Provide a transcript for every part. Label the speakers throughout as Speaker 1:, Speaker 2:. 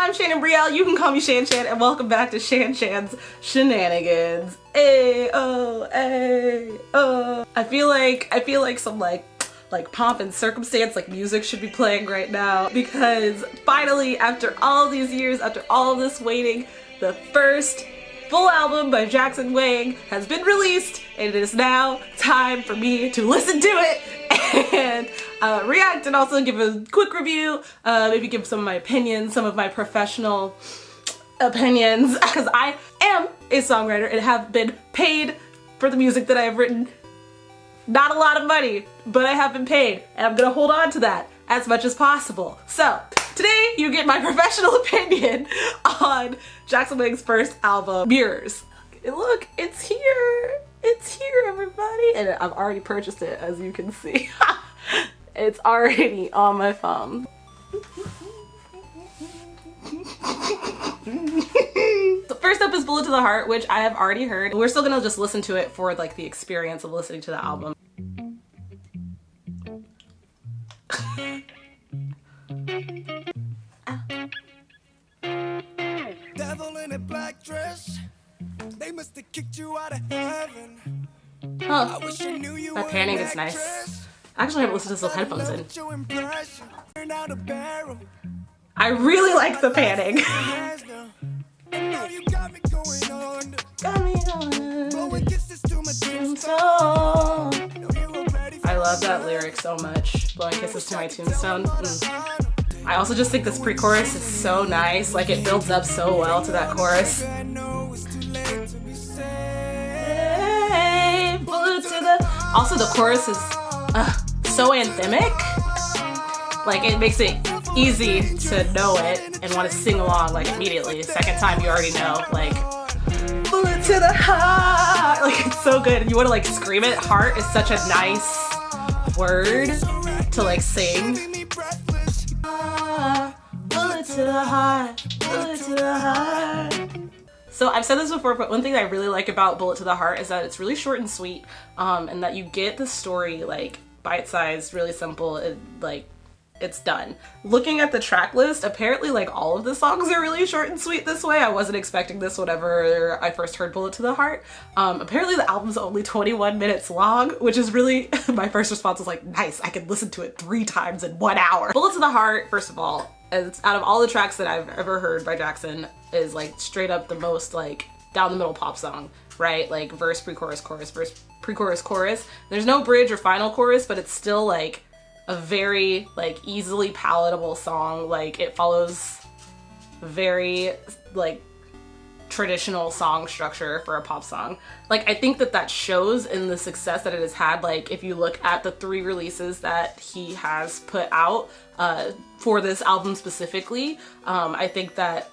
Speaker 1: I'm Shannon Brielle. You can call me Shan, and welcome back to Shan's Shenanigans. A-O-A-O. I feel like some like pomp and circumstance, like music should be playing right now, because finally, after all these years, after all of this waiting, the first full album by Jackson Wang has been released, and it is now time for me to listen to it and react, and also give a quick review, maybe give some of my opinions, some of my professional opinions, because I am a songwriter and have been paid for the music that I have written. Not a lot of money, but I have been paid, and I'm gonna hold on to that as much as possible. So today you get my professional opinion on Jackson Wang's first album, Mirrors. Look, it's here. It's here, everybody. And I've already purchased it, as you can see. It's already on my phone. So first up is Bullet to the Heart, which I have already heard. We're still gonna just listen to it for like the experience of listening to the album.
Speaker 2: Devil in a black dress. They must have kicked you out of heaven.
Speaker 1: Oh,
Speaker 2: I wish I knew you
Speaker 1: that panning is nice. I actually haven't listened to this with headphones in. I really like the panning. I love that lyric so much. Blowing kisses to my tombstone. I also just think this pre-chorus is so nice. Like, it builds up so well to that chorus. Also, the chorus is so anthemic. Like, it makes it easy to know it and want to sing along like immediately. Second time you already know, like, bullet to the heart. Like, it's so good. And you want to like scream it. Heart is such a nice word to like sing. Bullet to the heart, bullet to the heart. So I've said this before, but one thing that I really like about Bullet to the Heart is that it's really short and sweet, and that you get the story like bite-sized, really simple, it's done. Looking at the track list, apparently like all of the songs are really short and sweet this way. I wasn't expecting this whenever I first heard Bullet to the Heart. Apparently the album's only 21 minutes long, which is really, my first response was like, nice, I can listen to it 3 times in 1 hour. Bullet to the Heart, first of all, out of all the tracks that I've ever heard by Jackson, is like straight up the most like down the middle pop song, right? Like verse, pre-chorus, chorus, verse, pre-chorus, chorus. There's no bridge or final chorus, but it's still like a very like easily palatable song. Like, it follows very like traditional song structure for a pop song. Like, I think that shows in the success that it has had. Like, if you look at the 3 releases that he has put out for this album specifically, I think that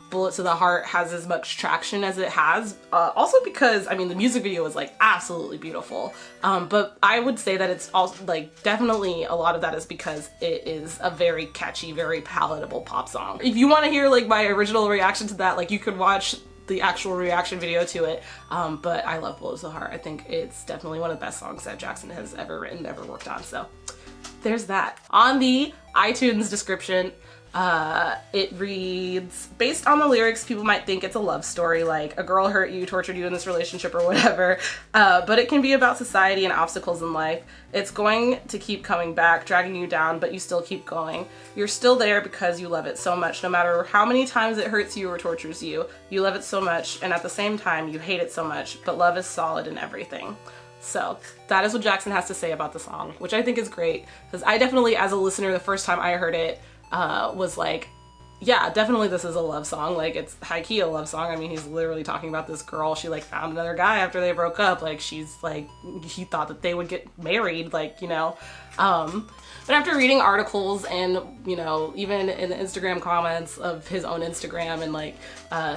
Speaker 1: Bullet to the Heart has as much traction as it has, also because, I mean, the music video is like absolutely beautiful, but I would say that it's also like definitely a lot of that is because it is a very catchy, very palatable pop song. If you want to hear like my original reaction to that, like, you could watch the actual reaction video to it, but I love Bullet to the Heart. I think it's definitely one of the best songs that Jackson has ever written, ever worked on, so there's that. On the iTunes description, it reads, based on the lyrics, people might think it's a love story, like a girl hurt you, tortured you in this relationship or whatever, but it can be about society and obstacles in life. It's going to keep coming back, dragging you down, but you still keep going. You're still there because you love it so much. No matter how many times it hurts you or tortures you, you love it so much, and at the same time you hate it so much, but love is solid in everything. So that is what Jackson has to say about the song, which I think is great, because I definitely, as a listener, the first time I heard it, was like, yeah, definitely this is a love song. Like, it's high-key a love song. I mean, he's literally talking about this girl. She like found another guy after they broke up. Like, she's like, he thought that they would get married, like, you know. But after reading articles and, you know, even in the Instagram comments of his own Instagram and like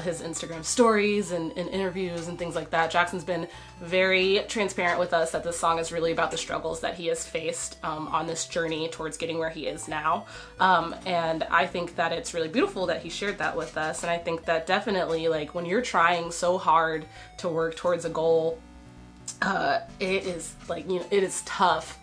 Speaker 1: his Instagram stories and interviews and things like that, Jackson's been very transparent with us that this song is really about the struggles that he has faced on this journey towards getting where he is now. And I think that it's really beautiful that he shared that with us. And I think that definitely, like, when you're trying so hard to work towards a goal, it is like, you know, it is tough.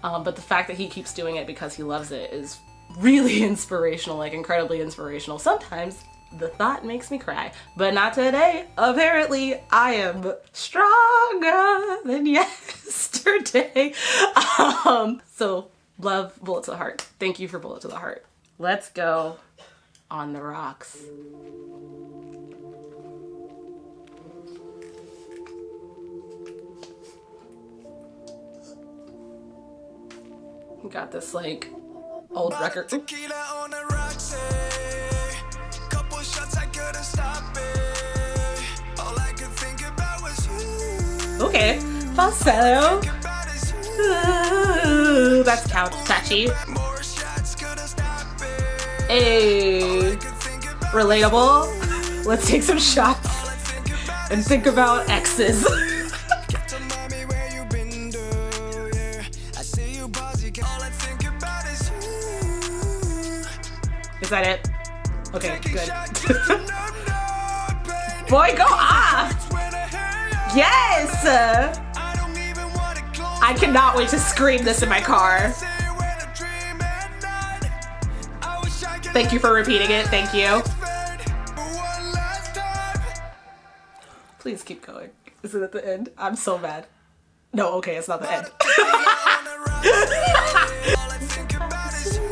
Speaker 1: But the fact that he keeps doing it because he loves it is really inspirational, like incredibly inspirational. Sometimes the thought makes me cry, but not today. Apparently, I am stronger than yesterday. So love Bullet to the Heart. Thank you for Bullet to the Heart. Let's go On the Rocks. Got this like old record.
Speaker 2: Tequila on the rocks, couple shots I couldn't stop it. All I could think about was you.
Speaker 1: Okay, falsetto.
Speaker 2: About is you.
Speaker 1: Ooh, that's catchy.
Speaker 2: More shots couldn't stop it.
Speaker 1: Hey,
Speaker 2: Could think about
Speaker 1: relatable. Let's take some shots and think about exes.
Speaker 2: to mommy where you been, though, yeah. I see you pausing, all I think about is you.
Speaker 1: Is that it? Okay, good.
Speaker 2: No, baby.
Speaker 1: Boy, go off!
Speaker 2: When I hear you,
Speaker 1: Yes!
Speaker 2: I don't even wanna close
Speaker 1: I cannot wait to scream this in my car.
Speaker 2: say when I dream at night. I wish I could
Speaker 1: Thank you for repeating it. Thank you.
Speaker 2: spend one last time.
Speaker 1: Please keep going. Is it at the end? I'm so mad. No, okay, it's not the end.
Speaker 2: On the rocks, all I think about is you.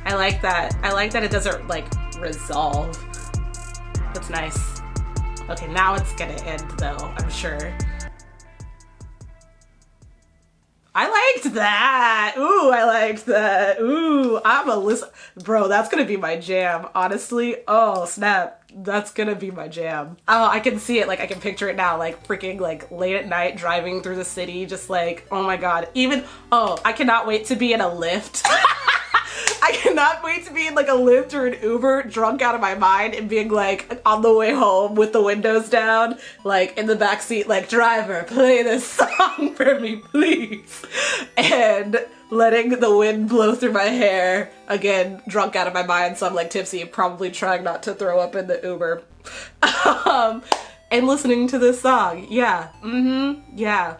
Speaker 1: I like that. I like that it doesn't like resolve. That's nice. Okay, now it's gonna end though, I'm sure. I liked that. Ooh, I liked that. Ooh, I'm a listen. Bro, that's gonna be my jam, honestly. Oh, snap. That's gonna be my jam. Oh, I can see it. Like, I can picture it now. Like, freaking, like, late at night, driving through the city. Just like, oh my god. Even, oh, I cannot wait to be in a Lyft. I cannot wait to be in like a Lyft or an Uber, drunk out of my mind, and being like on the way home with the windows down, like in the back seat, like, driver, play this song for me, please. And letting the wind blow through my hair, again, drunk out of my mind, so I'm like tipsy, probably trying not to throw up in the Uber. And listening to this song. Yeah. Yeah.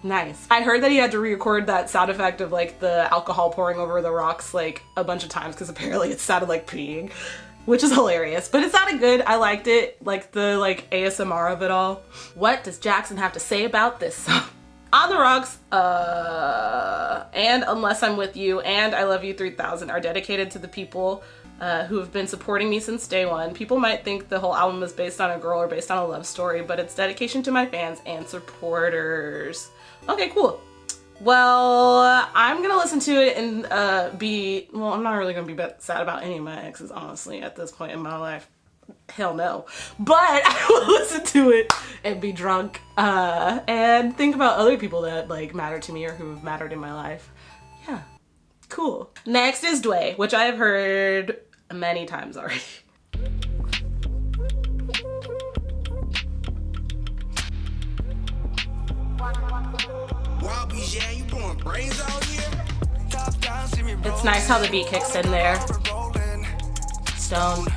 Speaker 1: Nice. I heard that he had to re-record that sound effect of like the alcohol pouring over the rocks like a bunch of times because apparently it sounded like peeing, which is hilarious, but it sounded good. I liked it, like the like ASMR of it all. What does Jackson have to say about this song? On the Rocks, and Unless I'm With You, and I Love You 3000 are dedicated to the people who have been supporting me since day one. People might think the whole album is based on a girl or based on a love story, but it's dedication to my fans and supporters. Okay, cool. Well, I'm gonna listen to it and well, I'm not really gonna be sad about any of my exes, honestly, at this point in my life. Hell no. But I will listen to it and be drunk and think about other people that like matter to me or who have mattered in my life. Yeah, cool. Next is Dway, which I have heard many times already. It's nice how the beat kicks in there. Stone.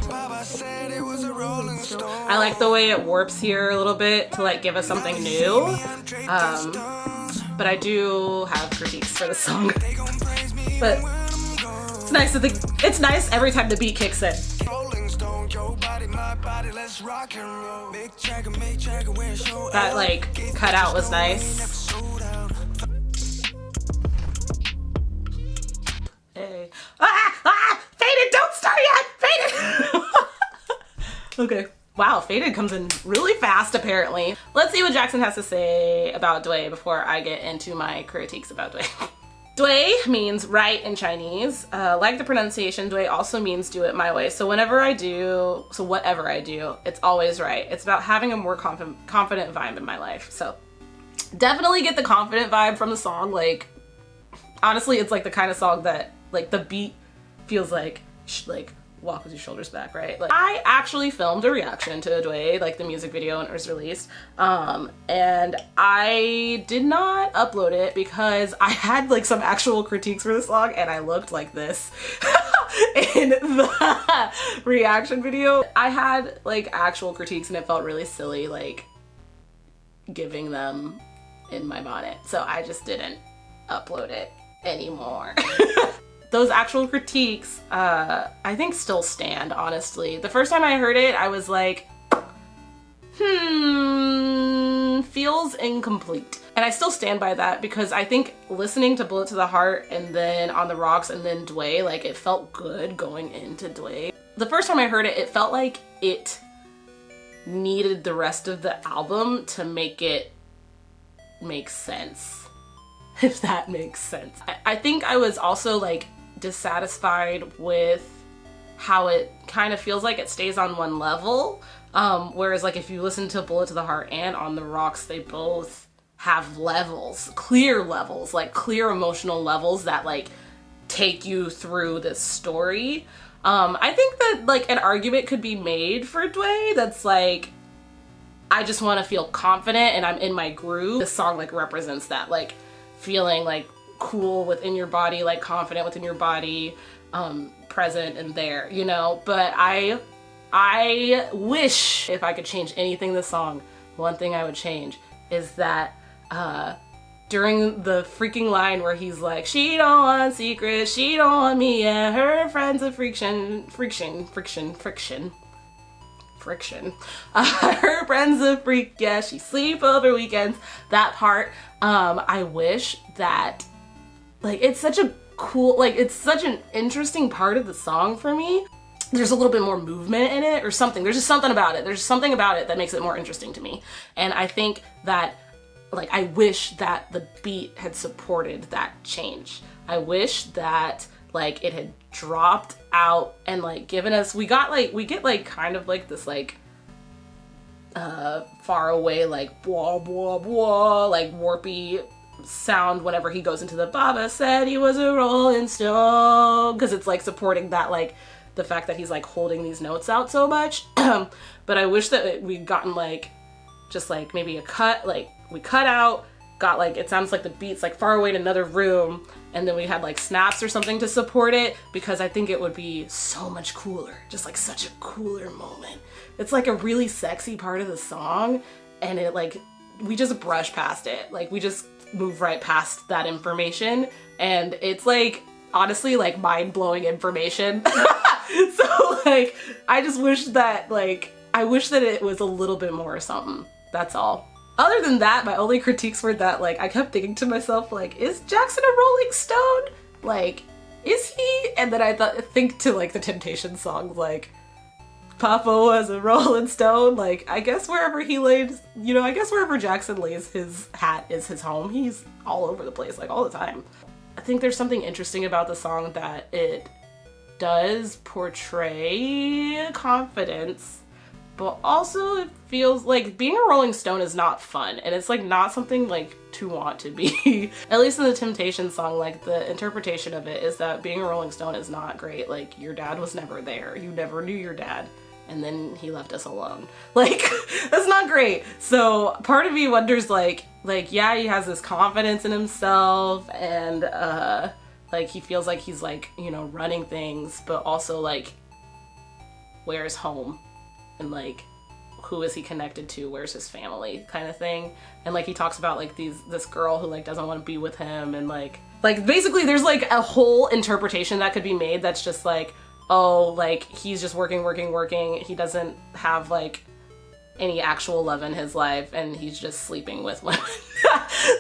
Speaker 1: I like the way it warps here a little bit to like give us something new. But I do have critiques for the song. But it's nice that it's nice every time the beat kicks in. That like cutout was nice. Hey. Faded, don't start yet! Faded! Okay. Wow, Faded comes in really fast apparently. Let's see what Jackson has to say about Dway before I get into my critiques about Dway. Dway means right in Chinese. Like the pronunciation, Dway also means do it my way. So whatever I do, it's always right. It's about having a more confident vibe in my life. So definitely get the confident vibe from the song. Like, honestly, it's like the kind of song that like the beat feels like walk with your shoulders back, right? Like, I actually filmed a reaction to Dway, like the music video when it was released, and I did not upload it because I had like some actual critiques for the song and I looked like this in the reaction video. I had like actual critiques and it felt really silly like giving them in my bonnet, so I just didn't upload it. anymore. Those actual critiques, I think still stand, honestly. The first time I heard it, I was like, feels incomplete. And I still stand by that because I think listening to Bullet to the Heart and then On the Rocks and then Dway, like it felt good going into Dway. The first time I heard it, it felt like it needed the rest of the album to make it make sense, if that makes sense. I think I was also like dissatisfied with how it kind of feels like it stays on one level. Whereas like if you listen to Bullet to the Heart and On the Rocks, they both have levels, clear emotional levels that like take you through this story. I think that like an argument could be made for Dway that's like, I just want to feel confident and I'm in my groove. This song like represents that, like feeling like cool within your body, like confident within your body, present and there, you know? But I wish if I could change anything in the song, one thing I would change is that during the freaking line where he's like, she don't want secrets, she don't want me, and her friends of friction. Her friends a freak, yeah, she sleep over weekends. That part, I wish that, like, it's such a cool, like, it's such an interesting part of the song for me. There's a little bit more movement in it or something. There's just something about it. There's something about it that makes it more interesting to me. And I think that, like, I wish that the beat had supported that change. I wish that, like, it had dropped out and, like, given us, we get, like, kind of, like, this, like, far away, like, blah, blah, blah, like, warpy sound whenever he goes into the Baba said he was a rolling stone, because it's, like, supporting that, like, the fact that he's, like, holding these notes out so much. But I wish that we'd gotten, like, just, like, maybe a cut, like, we cut out, got, like, it sounds like the beat's, like, far away in another room, and then we had, like, snaps or something to support it, because I think it would be so much cooler. Just, like, such a cooler moment. It's, like, a really sexy part of the song, and it, like, we just brush past it. Like, we just move right past that information, and it's, like, honestly, like, mind-blowing information. So, like, I just wish that, like, I wish that it was a little bit more or something. That's all. Other than that, my only critiques were that, like, I kept thinking to myself, like, is Jackson a Rolling Stone? Like, is he? And then I think to, like, the Temptations songs, like, Papa was a Rolling Stone. Like, I guess wherever he lays, you know, I guess wherever Jackson lays his hat is his home. He's all over the place, like, all the time. I think there's something interesting about the song that it does portray confidence, but also it feels like being a Rolling Stone is not fun, and it's like not something like to want to be. At least in the Temptations song, like the interpretation of it is that being a Rolling Stone is not great. Like, your dad was never there, you never knew your dad, and then he left us alone. Like, that's not great. So part of me wonders, like yeah, he has this confidence in himself, and like he feels like he's, like, you know, running things, but also, like, where's home? And, like, who is he connected to? Where's his family? Kind of thing. And, like, he talks about, like, this girl who, like, doesn't want to be with him, and, like basically there's, like, a whole interpretation that could be made that's just, like, oh, like, he's just working. He doesn't have, like, any actual love in his life, and he's just sleeping with women.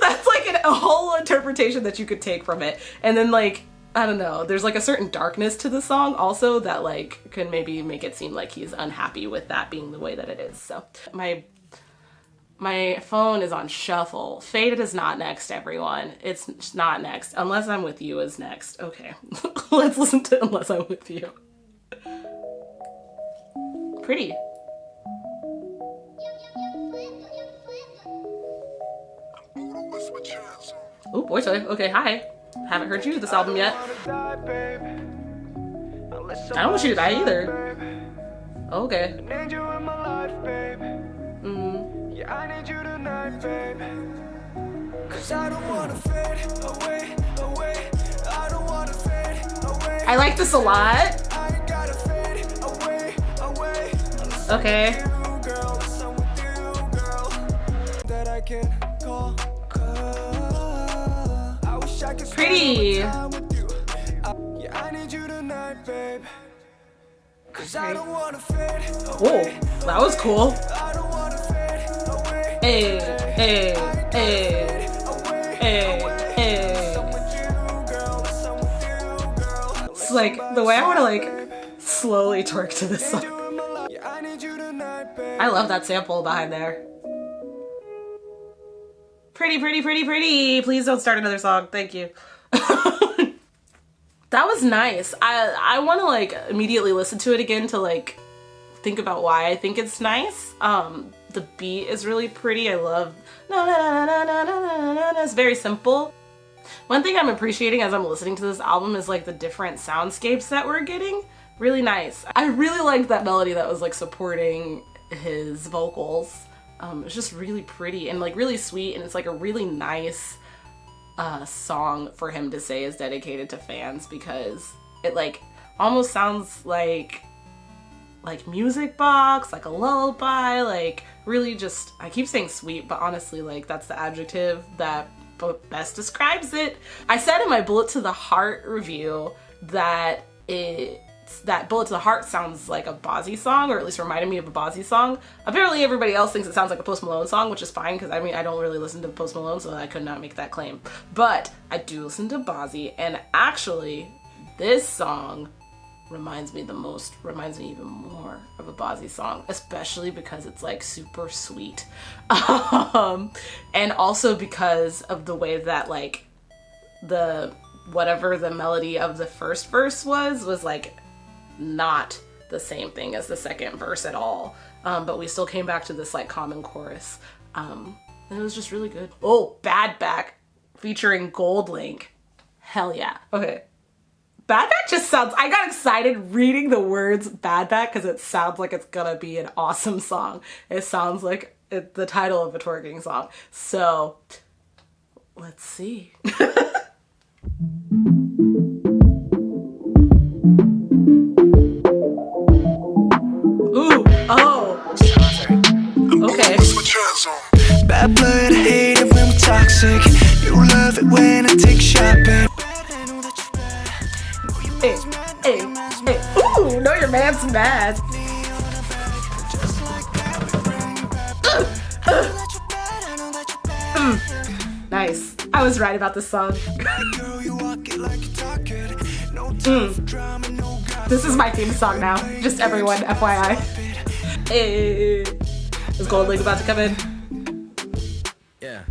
Speaker 1: That's, like, a whole interpretation that you could take from it. And then, like, I don't know, there's, like, a certain darkness to the song also that, like, could maybe make it seem like he's unhappy with that being the way that it is. So my phone is on shuffle. Faded is not next, everyone. It's not next. Unless I'm With You is next. Okay. Let's listen to Unless I'm With You. Pretty. Oh, boy toy. Okay, hi. Haven't heard you this album yet. I don't want you to die either. Oh, okay. I like this a lot. Okay.
Speaker 2: I could
Speaker 1: Pretty.
Speaker 2: spend more time with you. Yeah, I need you tonight, babe. 'Cause I don't wanna fade away.
Speaker 1: Oh, that was cool.
Speaker 2: I don't wanna fade away.
Speaker 1: Hey, hey, hey, hey, hey. It's like the way I want to like slowly twerk to this song. I love that sample behind there. Pretty, pretty, pretty, pretty. Please don't start another song. Thank you. That was nice. I want to like immediately listen to it again to like think about why I think it's nice. The beat is really pretty. I love na na na na na na na na. It's very simple. One thing I'm appreciating as I'm listening to this album is like the different soundscapes that we're getting. Really nice. I really liked that melody that was like supporting his vocals. It's just really pretty and like really sweet, and it's like a really nice song for him to say is dedicated to fans, because it like almost sounds like music box, like a lullaby, like really just, I keep saying sweet, but honestly like that's the adjective that best describes it. I said in my Bullet to the Heart review that that Bullet to the Heart sounds like a Bozzy song, or at least reminded me of a Bozzy song. Apparently everybody else thinks it sounds like a Post Malone song, which is fine, because I mean I don't really listen to Post Malone, so I could not make that claim. But I do listen to Bozzy, and actually this song reminds me even more of a Bozzy song, especially because it's like super sweet. And also because of the way that like whatever the melody of the first verse was like not the same thing as the second verse at all. But we still came back to this like common chorus. And it was just really good. Oh, Bad Back featuring Gold Link. Hell yeah. Okay. Bad Back just sounds, I got excited reading the words Bad Back because it sounds like it's gonna be an awesome song. It sounds like the title of a twerking song. So, let's see. Ooh, oh. Okay.
Speaker 2: Bad blood, I hate it when we're toxic. You love it when I take shopping.
Speaker 1: Hey, hey, hey. Ooh, know your man's mad. Nice. I was right about this song. This is my theme song now. Just everyone, FYI. Hey. Is Gold Link about to come in?
Speaker 3: Yeah.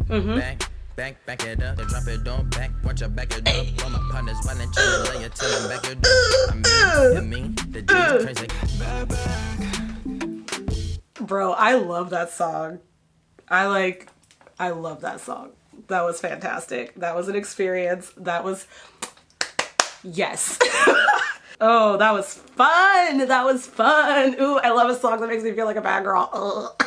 Speaker 3: Back it up, drop it, don't back, watch your back it up. All my partners running, chillin', lay it, tell them back it up. I mean, the G's crazy.
Speaker 1: Bro, I love that song. I love that song. That was fantastic. That was an experience. That was, yes. Oh, that was fun. That was fun. Ooh, I love a song that makes me feel like a bad girl.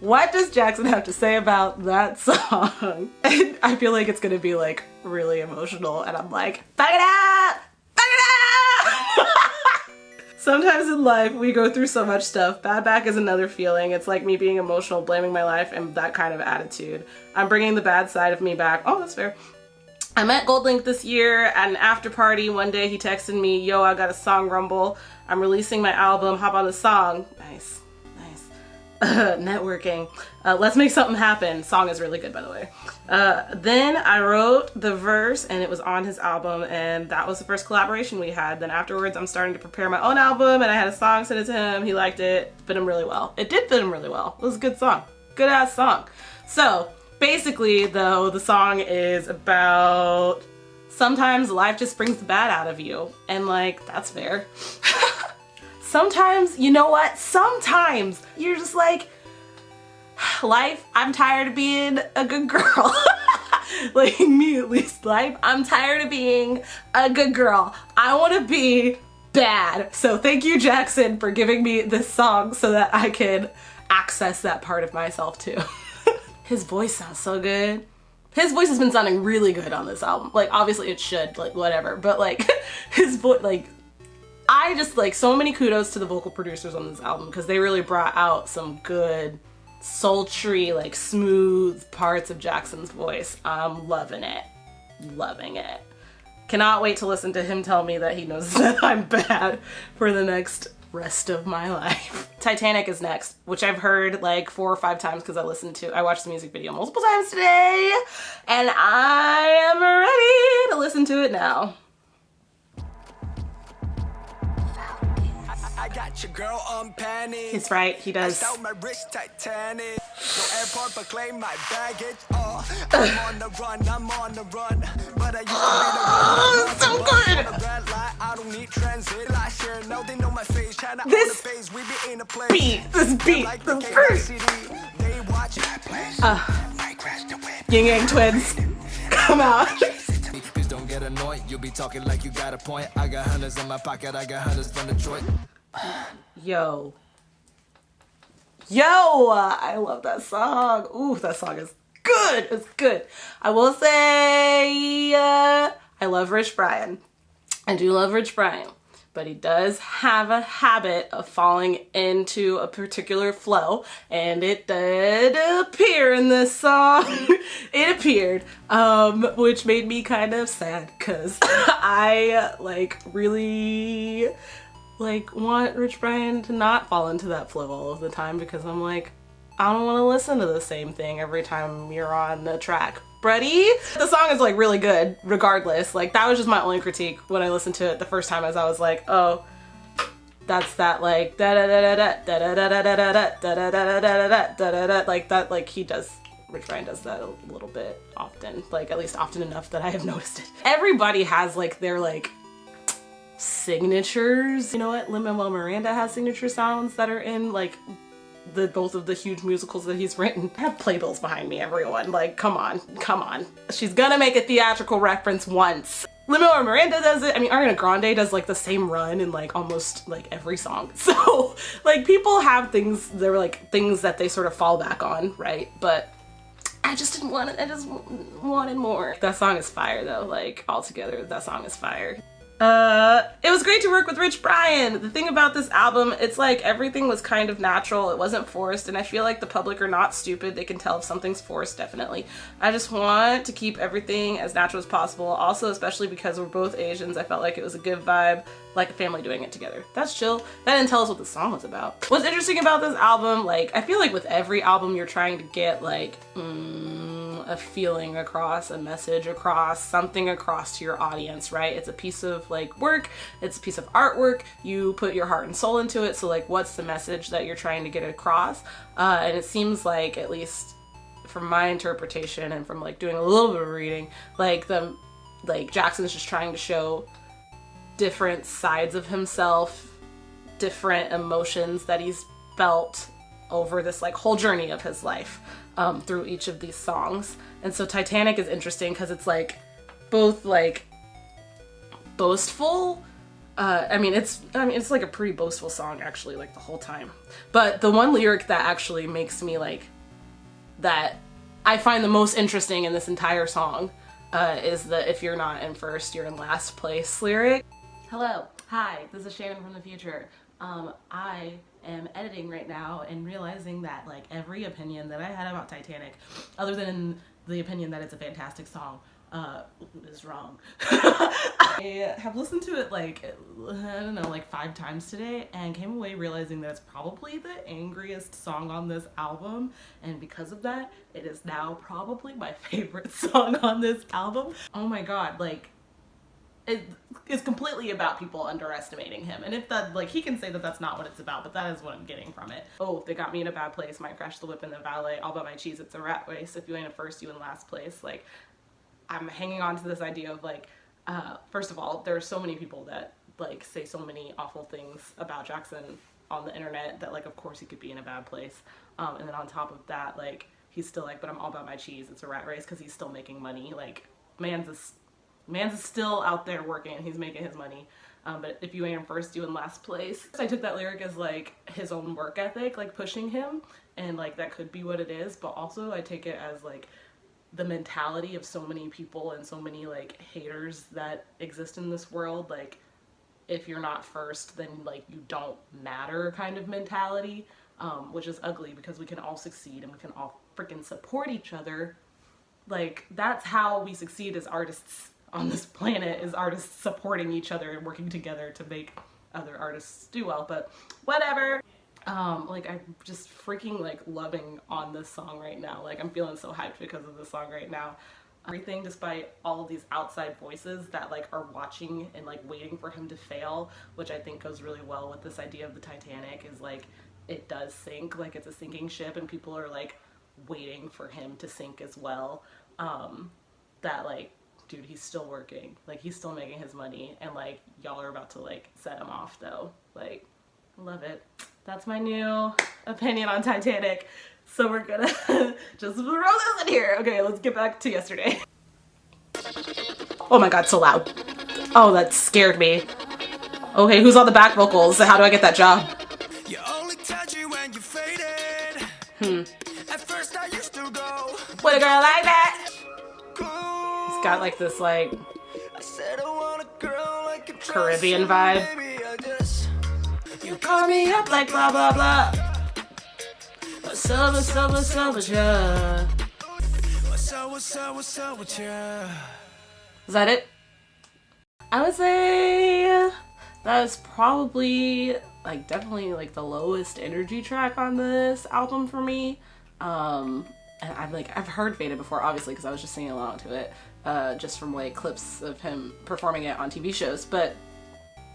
Speaker 1: What does Jackson have to say about that song? And I feel like it's gonna be like really emotional, and I'm like, back it up! Back it up! Sometimes in life we go through so much stuff. Bad Back is another feeling. It's like me being emotional, blaming my life, and that kind of attitude. I'm bringing the bad side of me back. Oh, that's fair. I met Gold Link this year at an after party. One day he texted me, yo, I got a song rumble. I'm releasing my album, hop on the song. Nice. Networking. Let's make something happen. Song is really good, by the way. Then I wrote the verse and it was on his album, and that was the first collaboration we had. Then afterwards I'm starting to prepare my own album, and I had a song sent it to him. He liked it. Fit him really well. It did fit him really well. It was a good song. Good ass song. So basically though, the song is about sometimes life just brings the bad out of you, and like that's fair. Sometimes, you know what? Sometimes you're just like, life, I'm tired of being a good girl. Like me at least, life, I'm tired of being a good girl. I want to be bad. So thank you, Jackson, for giving me this song so that I can access that part of myself too. His voice sounds so good. His voice has been sounding really good on this album. Like obviously it should, like whatever, but like his voice, like I just like so many kudos to the vocal producers on this album because they really brought out some good sultry, like smooth parts of Jackson's voice. I'm loving it. Loving it. Cannot wait to listen to him tell me that he knows that I'm bad for the next rest of my life. Titanic is next, which I've heard like 4 or 5 times because I watched the music video multiple times today, and I am ready to listen to it now.
Speaker 2: I got your girl on panic.
Speaker 1: He's right, he does.
Speaker 2: Out my wrist, Titanic. No airport, but claim my baggage. I'm on the run, I'm on the run. But I used to be the one.
Speaker 1: So good.
Speaker 2: On the red light, I don't need transit. I share, now they know my face. China on
Speaker 1: This
Speaker 2: the face, we be in a place.
Speaker 1: This beat,
Speaker 2: Like
Speaker 1: the
Speaker 2: the
Speaker 1: first.
Speaker 2: They watch that place. Might crash the whip.
Speaker 1: Yin Yang Twins, come out.
Speaker 2: Please don't get annoyed. You'll be talking like you got a point. I got hundreds in my pocket. I got hundreds from Detroit.
Speaker 1: Yo, I love that song. Ooh, that song is good. It's good. I will say, I love Rich Brian. I do love Rich Brian, but he does have a habit of falling into a particular flow, and it did appear in this song. It appeared, which made me kind of sad, because I really want Rich Brian to not fall into that flow all of the time, because I'm like, I don't want to listen to the same thing every time you're on the track. Buddy, the song is like really good regardless. Like, that was just my only critique when I listened to it the first time, as I was like, oh, that's that like da da da da da da da da da da da da da da da da da, like that, like Rich Brian does that a little bit often, like at least often enough that I have noticed it. Everybody has like their like signatures. You know what? Lin-Manuel Miranda has signature sounds that are in like both of the huge musicals that he's written. I have playbills behind me, everyone. Like, come on. She's gonna make a theatrical reference once. Lin-Manuel Miranda does it. I mean, Ariana Grande does like the same run in like almost like every song. So like people have things, they're like things that they sort of fall back on, right? But I just didn't want it. I just wanted more. That song is fire though. Like, altogether, that song is fire. It was great to work with Rich Brian. The thing about this album, it's like everything was kind of natural. It wasn't forced, and I feel like the public are not stupid. They can tell if something's forced, definitely. I just want to keep everything as natural as possible. Also, especially because we're both Asians, I felt like it was a good vibe, like a family doing it together. That's chill. That didn't tell us what the song was about. What's interesting about this album, like, I feel like with every album you're trying to get like, a feeling across, a message across, something across to your audience, right? It's a piece of like work, it's a piece of artwork, you put your heart and soul into it, so like what's the message that you're trying to get across? And it seems like, at least from my interpretation and from like doing a little bit of reading, like Jackson's just trying to show different sides of himself, different emotions that he's felt over this like whole journey of his life, through each of these songs. And so Titanic is interesting because it's like both like boastful. It's like a pretty boastful song actually, like the whole time. But the one lyric that actually makes me like, that I find the most interesting in this entire song, is the "if you're not in first, you're in last place" lyric. Hello, hi, this is Shannon from the future. I am editing right now and realizing that like every opinion that I had about Titanic, other than the opinion that it's a fantastic song, is wrong. I have listened to it like, I don't know, like 5 times today, and came away realizing that it's probably the angriest song on this album, and because of that, it is now probably my favorite song on this album. Oh my god, like, it is completely about people underestimating him. And if that, like, he can say that that's not what it's about, but that is what I'm getting from it. Oh, they got me in a bad place, might crash the whip in the valet, all about my cheese, it's a rat race, if you ain't in first, you in last place. Like, I'm hanging on to this idea of like, first of all, there are so many people that like say so many awful things about Jackson on the internet that like, of course he could be in a bad place. And then on top of that, like, he's still like, but I'm all about my cheese, it's a rat race, because he's still making money. Like, man's is still out there working, he's making his money. But if you ain't in first, you in last place. So I took that lyric as like his own work ethic, like pushing him, and like that could be what it is, but also I take it as like the mentality of so many people and so many like haters that exist in this world. Like, if you're not first, then like you don't matter kind of mentality. which is ugly because we can all succeed and we can all freaking support each other. Like, that's how we succeed as artists on this planet, is artists supporting each other and working together to make other artists do well. But whatever. Like, I'm just freaking like loving on this song right now. Like, I'm feeling so hyped because of this song right now. Everything, despite all of these outside voices that like are watching and like waiting for him to fail, which I think goes really well with this idea of the Titanic, is like it does sink, like it's a sinking ship and people are like waiting for him to sink as well. That like, dude, he's still working, like he's still making his money, and like y'all are about to like set him off though. Like, love it. That's my new opinion on Titanic. So we're gonna just throw this in here. Okay, let's get back to yesterday. Oh my god, so loud. Oh, that scared me. Okay, who's on the back vocals? How do I get that job?
Speaker 2: You only touch you when you faded. At first I used to go
Speaker 1: With a girl like that.
Speaker 2: cool.
Speaker 1: It's got like this like
Speaker 2: I said I want a girl like a
Speaker 1: Caribbean vibe.
Speaker 2: Baby, I just
Speaker 1: You call me up like blah blah blah. What's up, what's up, what's up with ya?
Speaker 2: what's up with ya?
Speaker 1: Is that it? I would say that is probably like definitely like the lowest energy track on this album for me. And I've heard Faded before, obviously, because I was just singing along to it, just from like clips of him performing it on TV shows.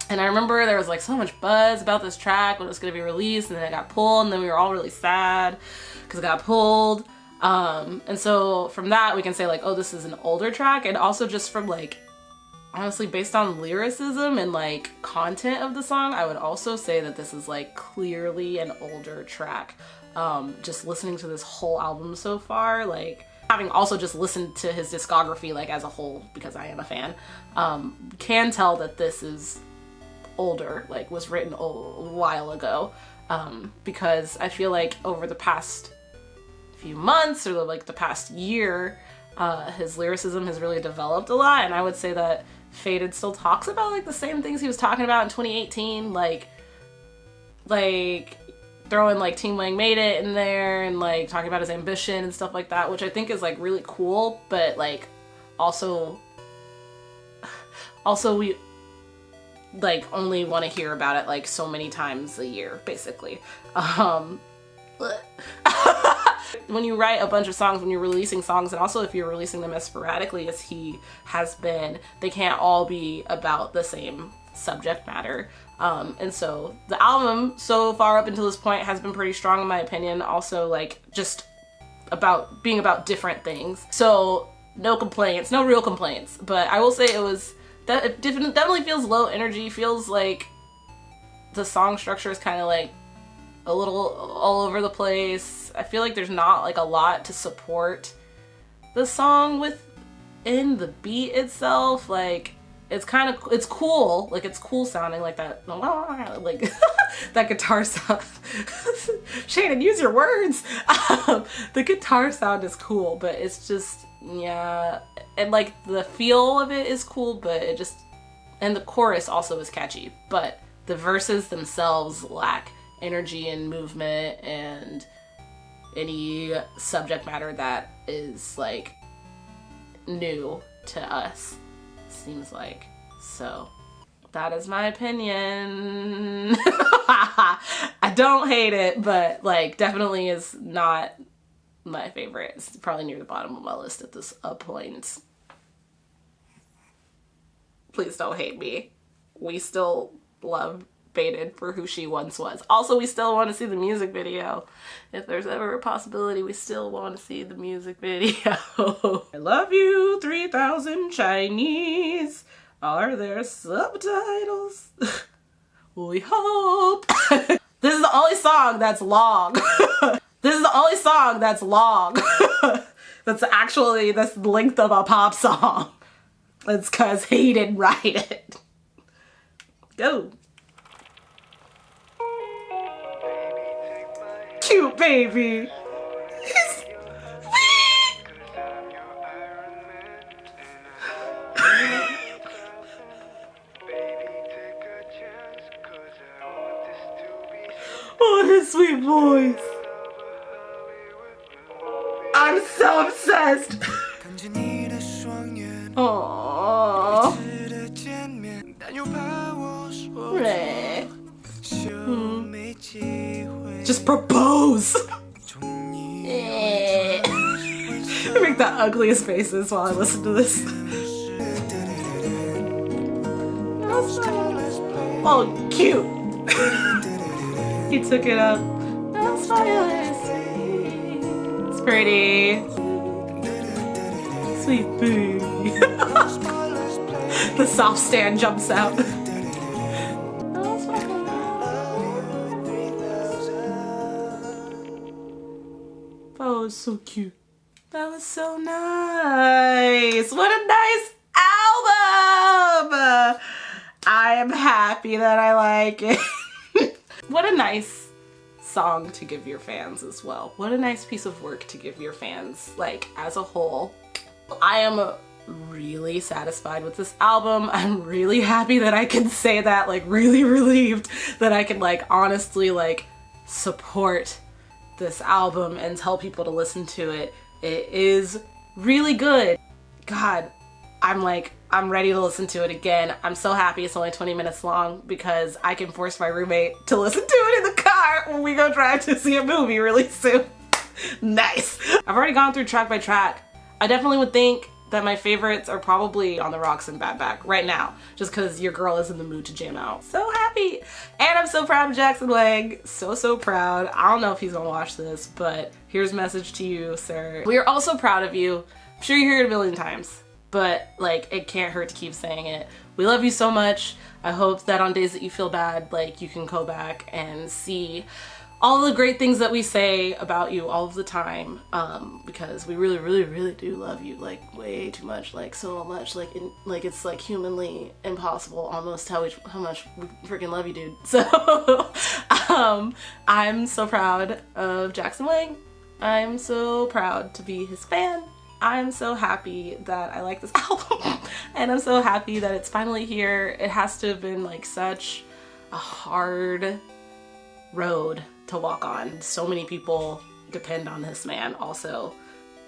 Speaker 1: And I remember there was like so much buzz about this track when it was going to be released, and then it got pulled, and then we were all really sad because it got pulled. And so from that we can say like, oh, this is an older track, and also just from like, honestly, based on lyricism and like content of the song, I would also say that this is like clearly an older track. Just listening to this whole album so far, like having also just listened to his discography like as a whole, because I am a fan, can tell that this is older, like was written a while ago, because I feel like over the past few months or like the past year, his lyricism has really developed a lot, and I would say that Faded still talks about like the same things he was talking about in 2018, like throwing like Team Wang Made It in there and like talking about his ambition and stuff like that, which I think is like really cool, but like also we like only want to hear about it like so many times a year, basically. When you write a bunch of songs, when you're releasing songs, and also if you're releasing them as sporadically as he has been, they can't all be about the same subject matter. And so the album so far up until this point has been pretty strong in my opinion, also like just about being about different things. So no complaints, no real complaints, but I will say it definitely feels low energy, feels like the song structure is kind of like a little all over the place. I feel like there's not like a lot to support the song within the beat itself. Like it's cool, like it's cool sounding, like that like that guitar sound. Shannon, use your words. The guitar sound is cool, but it's just, yeah, and like the feel of it is cool, but it just, and the chorus also is catchy, but the verses themselves lack energy and movement and any subject matter that is like new to us, seems like. So that is my opinion. I don't hate it, but like definitely is not my favorite. It's probably near the bottom of my list at this point. Please don't hate me. We still love Faded for who she once was. Also, we still want to see the music video. If there's ever a possibility, we still want to see the music video. I love you, 3000 Chinese. Are there subtitles? We hope. This is the only song that's long. This is the only song that's long. That's the length of a pop song. It's because he didn't write it. Go. Cute baby. Oh, his sweet voice. I'm so obsessed. Aww. Just propose. I make the ugliest faces while I listen to this. Oh, cute. He took it up. It's pretty. Sweet baby. The soft stand jumps out. That was so cute. That was so nice. What a nice album. I am happy that I like it. What a nice song to give your fans as well. What a nice piece of work to give your fans, like, as a whole. I am really satisfied with this album. I'm really happy that I can say that, like, really relieved that I can, like, honestly, like, support this album and tell people to listen to it. It is really good. God, I'm ready to listen to it again. I'm so happy it's only 20 minutes long because I can force my roommate to listen to it in the car when we go drive to see a movie really soon. Nice. I've already gone through track by track. I definitely would think that my favorites are probably On the Rocks and Bad Back right now, just because your girl is in the mood to jam out. So happy. And I'm so proud of Jackson Wang. So proud. I don't know if he's gonna watch this, but here's a message to you, sir. We are also proud of you. I'm sure you hear it a million times, but like, it can't hurt to keep saying it. We love you so much. I hope that on days that you feel bad, like, you can go back and see all the great things that we say about you all of the time, because we really do love you, like, way too much, like, so much, like, it's like humanly impossible almost how much we freaking love you, dude. So I'm so proud of Jackson Wang. I'm so proud to be his fan. I'm so happy that I like this album, and I'm so happy that it's finally here. It has to have been like such a hard road to walk on. So many people depend on this man also,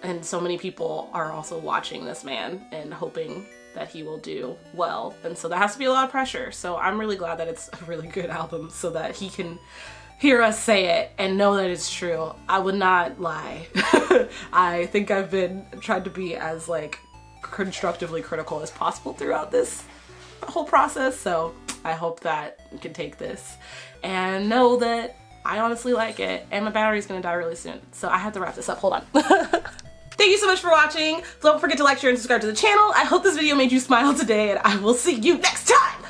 Speaker 1: and so many people are also watching this man and hoping that he will do well, and so that has to be a lot of pressure. So I'm really glad that it's a really good album so that he can hear us say it and know that it's true. I would not lie. I think I've been trying to be as like constructively critical as possible throughout this whole process, so I hope that you can take this and know that I honestly like it, and my battery's gonna die really soon, so I have to wrap this up. Hold on. Thank you so much for watching. Don't forget to like, share, and subscribe to the channel. I hope this video made you smile today, and I will see you next time.